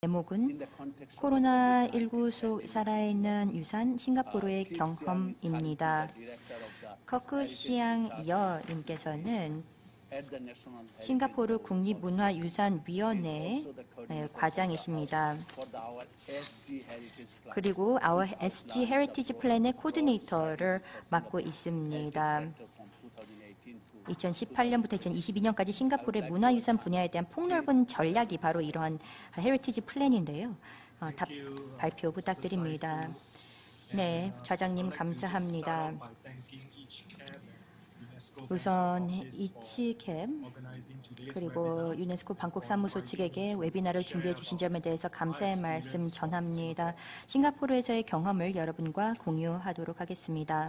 제목은 코로나19 속 살아있는 유산 싱가포르의 경험입니다. 커크 시앙 여님께서는 싱가포르 국립문화유산위원회 과장이십니다. 그리고 Our SG Heritage Plan의 코디네이터를 맡고 있습니다. 2018년부터 2022년까지 싱가포르의 문화유산 분야에 대한 폭넓은 전략이 바로 이러한 헤리티지 플랜인데요. 발표 부탁드립니다. 네, 좌장님 감사합니다. 우선 이치캡 그리고 유네스코 방콕 사무소 측에게 웨비나를 준비해 주신 점에 대해서 감사의 말씀 전합니다. 싱가포르에서의 경험을 여러분과 공유하도록 하겠습니다.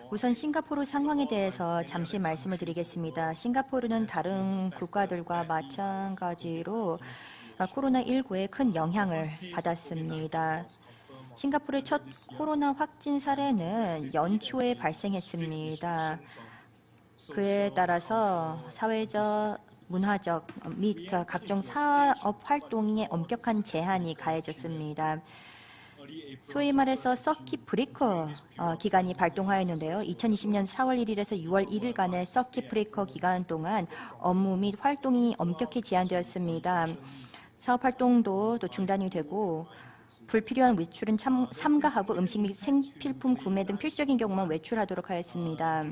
우선 싱가포르 상황에 대해서 잠시 말씀을 드리겠습니다. 싱가포르는 다른 국가들과 마찬가지로 코로나19에 큰 영향을 받았습니다. 싱가포르의 첫 코로나 확진 사례는 연초에 발생했습니다. 그에 따라서 사회적, 문화적 및 각종 사업 활동에 엄격한 제한이 가해졌습니다. 소위 말해서 서킷 브레이커 기간이 발동하였는데요. 2020년 4월 1일에서 6월 1일간의 서킷 브레이커 기간 동안 업무 및 활동이 엄격히 제한되었습니다. 사업 활동도 또 중단이 되고 불필요한 외출은 삼가하고 음식 및 생필품 구매 등 필수적인 경우만 외출하도록 하였습니다.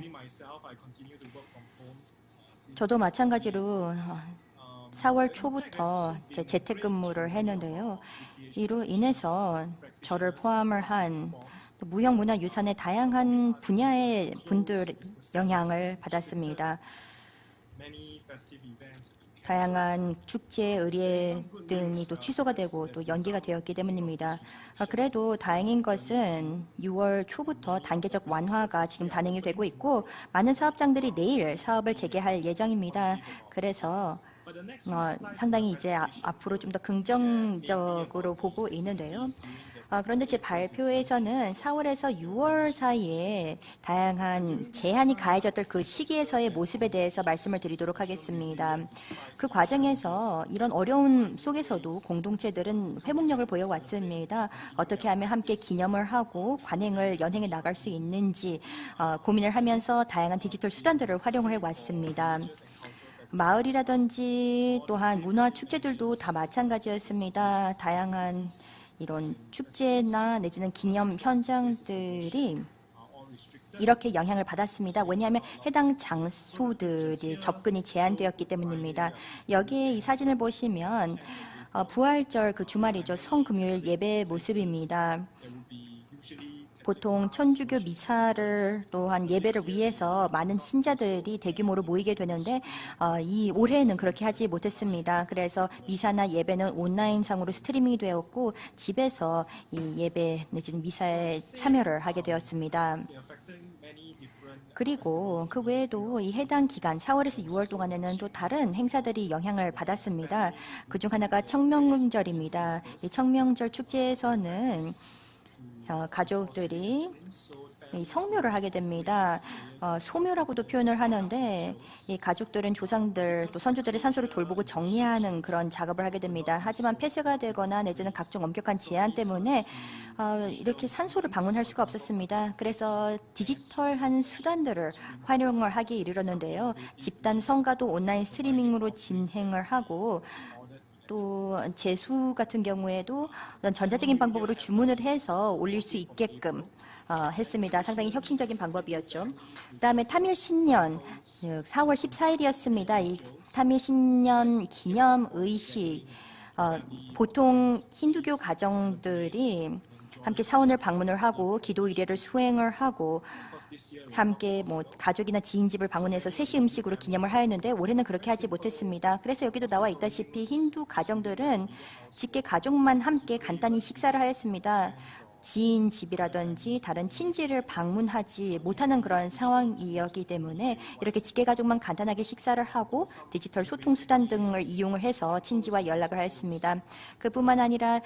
저도 마찬가지로 4월 초부터 재택근무를 했는데요. 이로 인해서 저를 포함을 한 무형문화유산의 다양한 분야의 분들 영향을 받았습니다. 다양한 축제, 의례 등이 또 취소가 되고 또 연기가 되었기 때문입니다. 그래도 다행인 것은 6월 초부터 단계적 완화가 지금 단행이 되고 있고 많은 사업장들이 내일 사업을 재개할 예정입니다. 그래서 상당히 이제 앞으로 좀 더 긍정적으로 보고 있는데요. 그런데 제 발표에서는 4월에서 6월 사이에 다양한 제한이 가해졌던 그 시기에서의 모습에 대해서 말씀을 드리도록 하겠습니다. 그 과정에서 이런 어려움 속에서도 공동체들은 회복력을 보여왔습니다. 어떻게 하면 함께 기념을 하고 관행을 연행해 나갈 수 있는지 고민을 하면서 다양한 디지털 수단들을 활용해 왔습니다. 마을이라든지 또한 문화 축제들도 다 마찬가지였습니다. 다양한 이런 축제나 내지는 기념 현장들이 이렇게 영향을 받았습니다. 왜냐하면 해당 장소들이 접근이 제한되었기 때문입니다. 여기에 이 사진을 보시면 부활절 그 주말이죠. 성금요일 예배 모습입니다. 보통 천주교 미사를 또한 예배를 위해서 많은 신자들이 대규모로 모이게 되는데 이 올해는 그렇게 하지 못했습니다. 그래서 미사나 예배는 온라인상으로 스트리밍이 되었고 집에서 이 예배 내지는 미사에 참여를 하게 되었습니다. 그리고 그 외에도 이 해당 기간 4월에서 6월 동안에는 또 다른 행사들이 영향을 받았습니다. 그중 하나가 청명절입니다. 이 청명절 축제에서는 가족들이 성묘를 하게 됩니다. 소묘라고도 표현을 하는데 이 가족들은 조상들 또 선조들의 산소를 돌보고 정리하는 그런 작업을 하게 됩니다. 하지만 폐쇄가 되거나 내지는 각종 엄격한 제한 때문에 이렇게 산소를 방문할 수가 없었습니다. 그래서 디지털한 수단들을 활용을 하기에 이르렀는데요. 집단 성가도 온라인 스트리밍으로 진행을 하고 또 제수 같은 경우에도 전자적인 방법으로 주문을 해서 올릴 수 있게끔 했습니다. 상당히 혁신적인 방법이었죠. 그다음에 타밀 신년 4월 14일이었습니다. 이 타밀 신년 기념 의식 보통 힌두교 가정들이 함께 사원을 방문을 하고 기도 의례를 수행을 하고 함께 가족이나 지인 집을 방문해서 세시 음식으로 기념을 하였는데 올해는 그렇게 하지 못했습니다. 그래서 여기도 나와 있다시피 힌두 가정들은 직계 가족만 함께 간단히 식사를 하였습니다. 지인 집이라든지 다른 친지를 방문하지 못하는 그런 상황이었기 때문에 이렇게 직계가족만 간단하게 식사를 하고 디지털 소통 수단 등을 이용을 해서 친지와 연락을 하였습니다. 그뿐만 아니라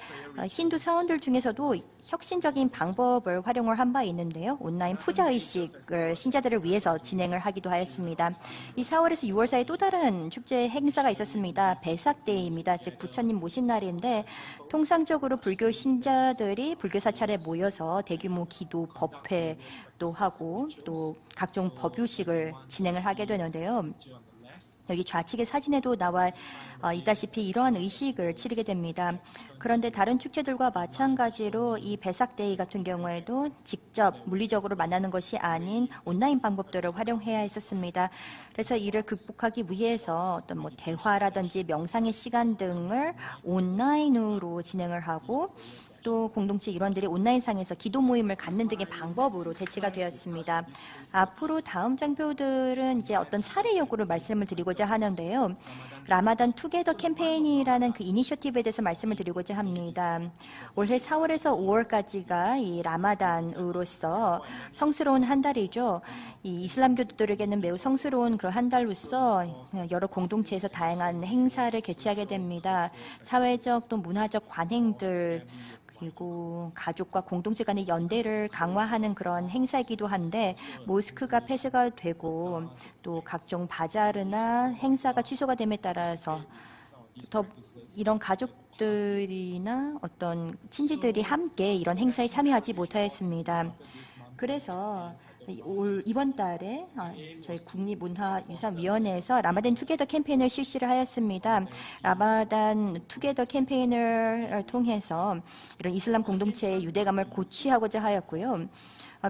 힌두 사원들 중에서도 혁신적인 방법을 활용을 한 바 있는데요. 온라인 푸자의식을 신자들을 위해서 진행을 하기도 하였습니다. 이 4월에서 6월 사이 또 다른 축제 행사가 있었습니다. 베삭데이입니다. 즉 부처님 모신 날인데 통상적으로 불교 신자들이 불교 사찰에 모여서 대규모 기도, 법회도 하고 또 각종 법요식을 진행을 하게 되는데요. 여기 좌측의 사진에도 나와 있다시피 이러한 의식을 치르게 됩니다. 그런데 다른 축제들과 마찬가지로 이 베삭데이 같은 경우에도 직접 물리적으로 만나는 것이 아닌 온라인 방법들을 활용해야 했었습니다. 그래서 이를 극복하기 위해서 어떤 뭐 대화라든지 명상의 시간 등을 온라인으로 진행을 하고 또 공동체 일원들이 온라인상에서 기도 모임을 갖는 등의 방법으로 대체가 되었습니다. 앞으로 다음 장표들은 이제 어떤 사례 요구를 말씀을 드리고자 하는데요. 라마단 투게더 캠페인이라는 그 이니셔티브에 대해서 말씀을 드리고자 합니다. 올해 4월에서 5월까지가 이 라마단으로서 성스러운 한 달이죠. 이 이슬람교도들에게는 매우 성스러운 그런 한 달로서 여러 공동체에서 다양한 행사를 개최하게 됩니다. 사회적 또 문화적 관행들 그리고 가족과 공동체 간의 연대를 강화하는 그런 행사이기도 한데 모스크가 폐쇄가 되고 또 각종 바자르나 행사가 취소가 됨에 따라서 더 이런 가족들이나 어떤 친지들이 함께 이런 행사에 참여하지 못하였습니다. 그래서 이번 달에 저희 국립문화유산위원회에서 라마단 투게더 캠페인을 실시를 하였습니다. 라마단 투게더 캠페인을 통해서 이런 이슬람 공동체의 유대감을 고취하고자 하였고요.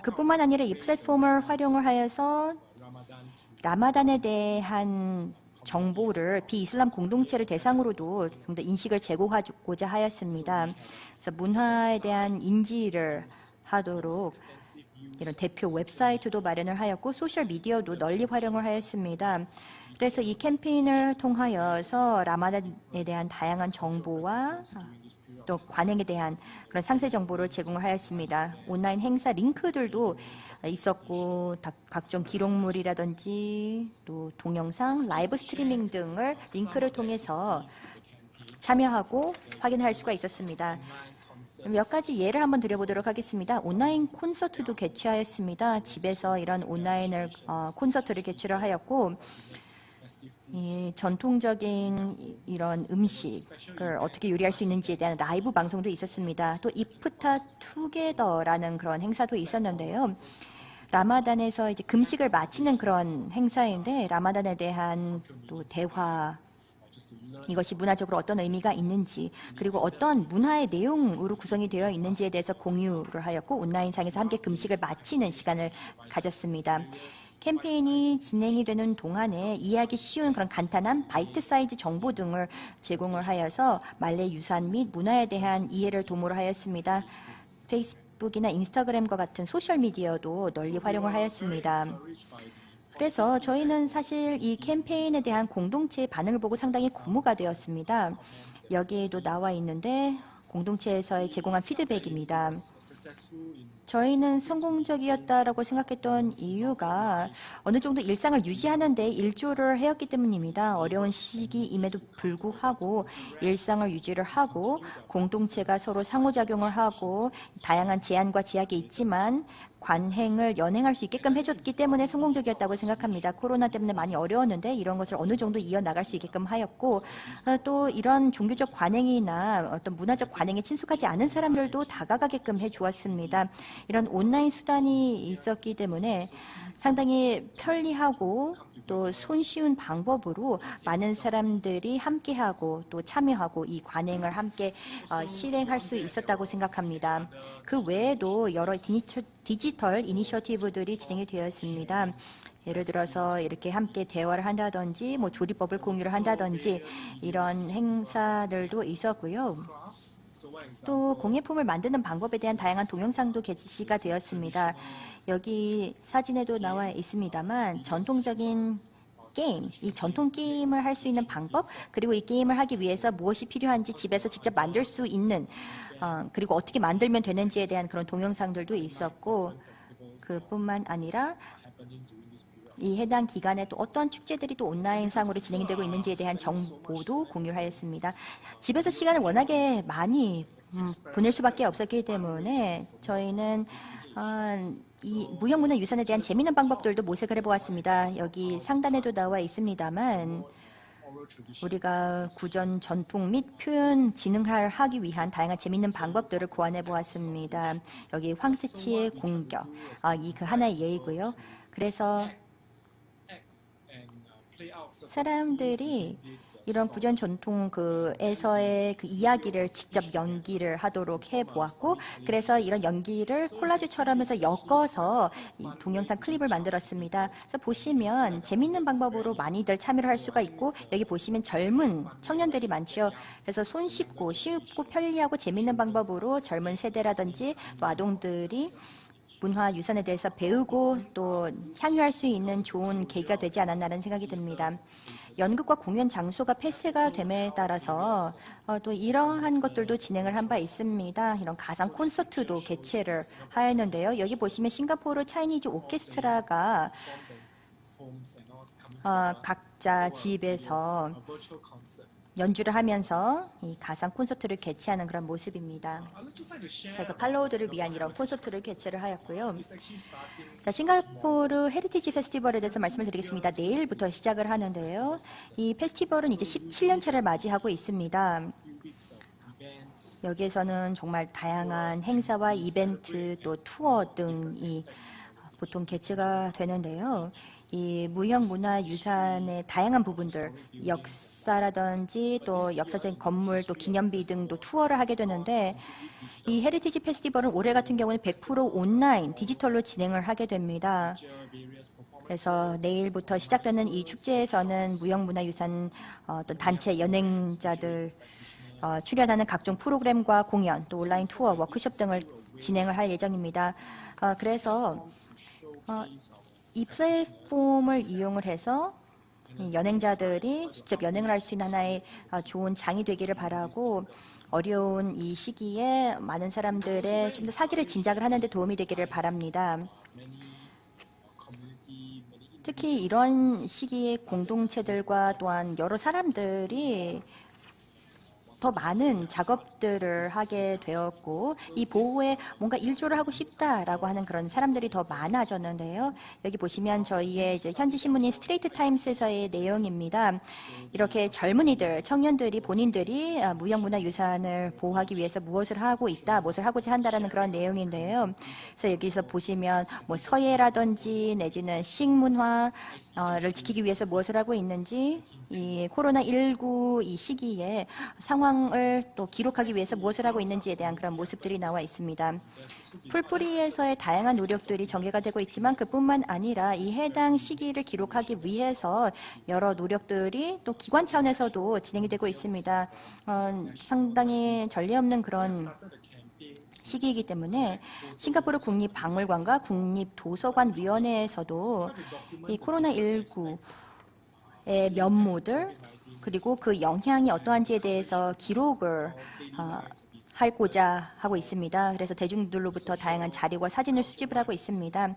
그뿐만 아니라 이 플랫폼을 활용을 하여서 라마단에 대한 정보를 비이슬람 공동체를 대상으로도 좀 더 인식을 제공하고자 하였습니다. 그래서 문화에 대한 인지를 하도록 이런 대표 웹사이트도 마련을 하였고 소셜미디어도 널리 활용을 하였습니다. 그래서 이 캠페인을 통하여서 라마단에 대한 다양한 정보와 또 관행에 대한 그런 상세 정보를 제공을 하였습니다. 온라인 행사 링크들도 있었고 각종 기록물이라든지 또 동영상, 라이브 스트리밍 등을 링크를 통해서 참여하고 확인할 수가 있었습니다. 몇 가지 예를 한번 드려보도록 하겠습니다. 온라인 콘서트도 개최하였습니다. 집에서 이런 온라인을 콘서트를 개최를 하였고 이 전통적인 이런 음식을 어떻게 요리할 수 있는지에 대한 라이브 방송도 있었습니다. 또 이프타 투게더라는 그런 행사도 있었는데요. 라마단에서 이제 금식을 마치는 그런 행사인데 라마단에 대한 또 대화 이것이 문화적으로 어떤 의미가 있는지 그리고 어떤 문화의 내용으로 구성이 되어 있는지에 대해서 공유를 하였고 온라인상에서 함께 금식을 마치는 시간을 가졌습니다. 캠페인이 진행이 되는 동안에 이해하기 쉬운 그런 간단한 바이트 사이즈 정보 등을 제공을 하여서 말레 유산 및 문화에 대한 이해를 도모를 하였습니다. 페이스북이나 인스타그램과 같은 소셜미디어도 널리 활용을 하였습니다. 그래서 저희는 사실 이 캠페인에 대한 공동체의 반응을 보고 상당히 고무가 되었습니다. 여기에도 나와 있는데 공동체에서의 제공한 피드백입니다. 저희는 성공적이었다라고 생각했던 이유가 어느 정도 일상을 유지하는 데 일조를 해왔기 때문입니다. 어려운 시기임에도 불구하고 일상을 유지를 하고 공동체가 서로 상호작용을 하고 다양한 제한과 제약이 있지만 관행을 연행할 수 있게끔 해줬기 때문에 성공적이었다고 생각합니다. 코로나 때문에 많이 어려웠는데 이런 것을 어느 정도 이어나갈 수 있게끔 하였고 또 이런 종교적 관행이나 어떤 문화적 관행에 친숙하지 않은 사람들도 다가가게끔 해주었습니다. 이런 온라인 수단이 있었기 때문에 상당히 편리하고 또 손쉬운 방법으로 많은 사람들이 함께하고 또 참여하고 이 관행을 함께 실행할 수 있었다고 생각합니다. 그 외에도 여러 디지털 이니셔티브들이 진행이 되었습니다. 예를 들어서 이렇게 함께 대화를 한다든지 뭐 조리법을 공유를 한다든지 이런 행사들도 있었고요. 또 공예품을 만드는 방법에 대한 다양한 동영상도 게시가 되었습니다. 여기 사진에도 나와 있습니다만 전통적인 게임, 이 전통 게임을 할 수 있는 방법, 그리고 이 게임을 하기 위해서 무엇이 필요한지 집에서 직접 만들 수 있는, 그리고 어떻게 만들면 되는지에 대한 그런 동영상들도 있었고, 그뿐만 아니라 이 해당 기간에 또 어떤 축제들이 또 온라인상으로 진행되고 있는지에 대한 정보도 공유하였습니다. 집에서 시간을 워낙에 많이 보낼 수밖에 없었기 때문에 저희는 이 무형문화 유산에 대한 재미있는 방법들도 모색을 해보았습니다. 여기 상단에도 나와 있습니다만 우리가 구전 전통 및 표현 진흥을 하기 위한 다양한 재미있는 방법들을 고안해 보았습니다. 여기 황새치의 공격, 이 그 하나의 예이고요. 그래서 사람들이 이런 구전 전통에서의 그 이야기를 직접 연기를 하도록 해보았고, 그래서 이런 연기를 콜라주처럼 해서 엮어서 이 동영상 클립을 만들었습니다. 그래서 보시면 재밌는 방법으로 많이들 참여를 할 수가 있고, 여기 보시면 젊은 청년들이 많죠. 그래서 손쉽고 쉽고 편리하고 재밌는 방법으로 젊은 세대라든지 또 아동들이 문화 유산에 대해서 배우고 또 향유할 수 있는 좋은 계기가 되지 않았나라는 생각이 듭니다. 연극과 공연 장소가 폐쇄가 됨에 따라서 또 이러한 것들도 진행을 한 바 있습니다. 이런 가상 콘서트도 개최를 하였는데요. 여기 보시면 싱가포르 차이니즈 오케스트라가 각자 집에서 연주를 하면서 이 가상 콘서트를 개최하는 그런 모습입니다. 그래서 팔로워들을 위한 이런 콘서트를 개최를 하였고요. 자, 싱가포르 헤리티지 페스티벌에 대해서 말씀을 드리겠습니다. 내일부터 시작을 하는데요. 이 페스티벌은 이제 17년 차를 맞이하고 있습니다. 여기에서는 정말 다양한 행사와 이벤트 또 투어 등이 보통 개최가 되는데요. 이 무형문화유산의 다양한 부분들, 역사라든지 또 역사적인 건물, 또 기념비 등도 투어를 하게 되는데, 이 헤리티지 페스티벌은 올해 같은 경우는 100% 온라인, 디지털로 진행을 하게 됩니다. 그래서 내일부터 시작되는 이 축제에서는 무형문화유산 어떤 단체 연행자들 출연하는 각종 프로그램과 공연, 또 온라인 투어, 워크숍 등을 진행을 할 예정입니다. 그래서 이 플랫폼을 이용을 해서 연행자들이 직접 연행을 할 수 있는 하나의 좋은 장이 되기를 바라고, 어려운 이 시기에 많은 사람들의 좀 더 사기를 진작을 하는 데 도움이 되기를 바랍니다. 특히 이런 시기에 공동체들과 또한 여러 사람들이 더 많은 작업들을 하게 되었고, 이 보호에 뭔가 일조를 하고 싶다라고 하는 그런 사람들이 더 많아졌는데요. 여기 보시면 저희의 이제 현지 신문인 스트레이트 타임스에서의 내용입니다. 이렇게 젊은이들, 청년들이 본인들이 무형문화유산을 보호하기 위해서 무엇을 하고 있다, 무엇을 하고자 한다라는 그런 내용인데요. 그래서 여기서 보시면 뭐 서예라든지 내지는 식문화를 지키기 위해서 무엇을 하고 있는지, 이 코로나19 이 시기에 상황을 또 기록하기 위해서 무엇을 하고 있는지에 대한 그런 모습들이 나와 있습니다. 풀뿌리에서의 다양한 노력들이 전개가 되고 있지만 그뿐만 아니라 이 해당 시기를 기록하기 위해서 여러 노력들이 또 기관 차원에서도 진행이 되고 있습니다. 상당히 전례 없는 그런 시기이기 때문에 싱가포르 국립박물관과 국립도서관위원회에서도 이 코로나19 의 면모들, 그리고 그 영향이 어떠한지에 대해서 기록을 하고자 하고 있습니다. 그래서 대중들로부터 다양한 자료와 사진을 수집을 하고 있습니다.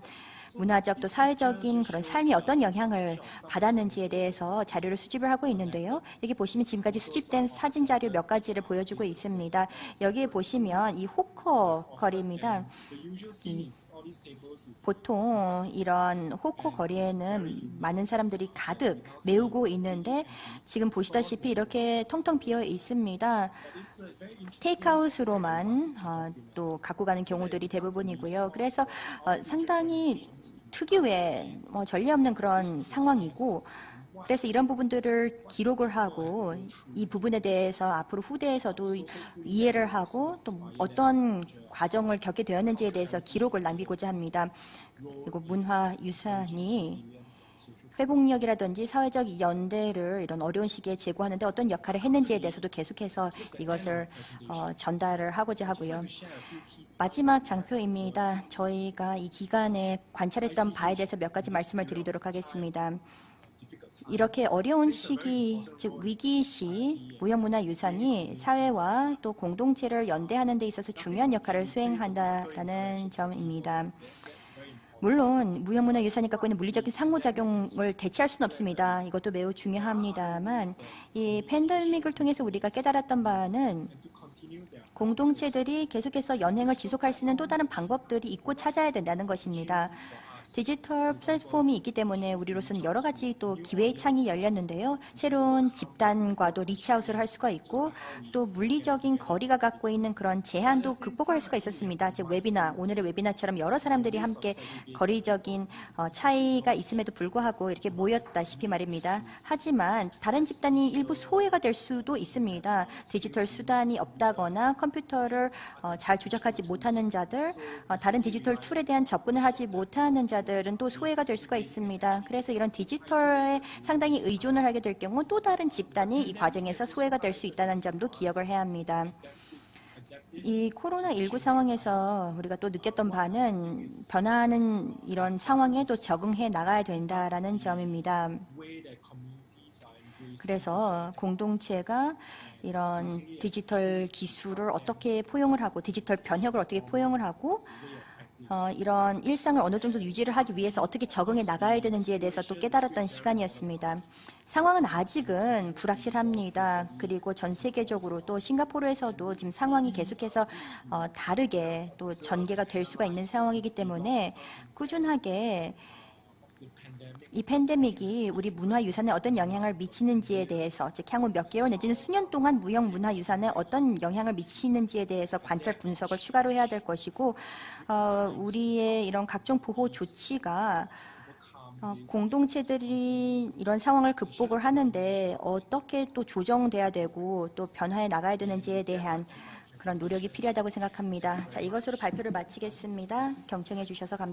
문화적 또 사회적인 그런 삶이 어떤 영향을 받았는지에 대해서 자료를 수집을 하고 있는데요. 여기 보시면 지금까지 수집된 사진 자료 몇 가지를 보여주고 있습니다. 여기에 보시면 이 호커 거리입니다. 보통 이런 호커 거리에는 많은 사람들이 가득 메우고 있는데 지금 보시다시피 이렇게 텅텅 비어 있습니다. 테이크아웃으로만 또 갖고 가는 경우들이 대부분이고요. 그래서 상당히 특유의 전례 없는 그런 상황이고, 그래서 이런 부분들을 기록을 하고 이 부분에 대해서 앞으로 후대에서도 이해를 하고 또 어떤 과정을 겪게 되었는지에 대해서 기록을 남기고자 합니다. 그리고 문화유산이 회복력이라든지 사회적 연대를 이런 어려운 시기에 제고하는 데 어떤 역할을 했는지에 대해서도 계속해서 이것을 전달을 하고자 하고요. 마지막 장표입니다. 저희가 이 기간에 관찰했던 바에 대해서 몇 가지 말씀을 드리도록 하겠습니다. 이렇게 어려운 시기, 즉 위기 시 무형문화유산이 사회와 또 공동체를 연대하는 데 있어서 중요한 역할을 수행한다라는 점입니다. 물론 무형문화유산이 갖고 있는 물리적인 상호작용을 대체할 수는 없습니다. 이것도 매우 중요합니다만 이 팬데믹을 통해서 우리가 깨달았던 바는 공동체들이 계속해서 연행을 지속할 수 있는 또 다른 방법들이 있고 찾아야 된다는 것입니다. 디지털 플랫폼이 있기 때문에 우리로서는 여러 가지 또 기회의 창이 열렸는데요. 새로운 집단과도 리치아웃을 할 수가 있고 또 물리적인 거리가 갖고 있는 그런 제한도 극복할 수가 있었습니다. 즉 웨비나, 오늘의 웨비나처럼 여러 사람들이 함께 거리적인 차이가 있음에도 불구하고 이렇게 모였다시피 말입니다. 하지만 다른 집단이 일부 소외가 될 수도 있습니다. 디지털 수단이 없다거나 컴퓨터를 잘 조작하지 못하는 자들, 다른 디지털 툴에 대한 접근을 하지 못하는 자들은 또 소외가 될 수가 있습니다. 그래서 이런 디지털에 상당히 의존을 하게 될 경우 또 다른 집단이 이 과정에서 소외가 될 수 있다는 점도 기억을 해야 합니다. 이 코로나19 상황에서 우리가 또 느꼈던 바는 변화하는 이런 상황에 또 적응해 나가야 된다라는 점입니다. 그래서 공동체가 이런 디지털 기술을 어떻게 포용을 하고 디지털 변혁을 어떻게 포용을 하고 이런 일상을 어느 정도 유지를 하기 위해서 어떻게 적응해 나가야 되는지에 대해서 또 깨달았던 시간이었습니다. 상황은 아직은 불확실합니다. 그리고 전 세계적으로 또 싱가포르에서도 지금 상황이 계속해서 다르게 또 전개가 될 수가 있는 상황이기 때문에 꾸준하게 이 팬데믹이 우리 문화유산에 어떤 영향을 미치는지에 대해서, 즉 향후 몇 개월 내지는 수년 동안 무형문화유산에 어떤 영향을 미치는지에 대해서 관찰 분석을 추가로 해야 될 것이고 우리의 이런 각종 보호 조치가 공동체들이 이런 상황을 극복을 하는데 어떻게 또 조정돼야 되고 또 변화해 나가야 되는지에 대한 그런 노력이 필요하다고 생각합니다. 자, 이것으로 발표를 마치겠습니다. 경청해 주셔서 감사합니다.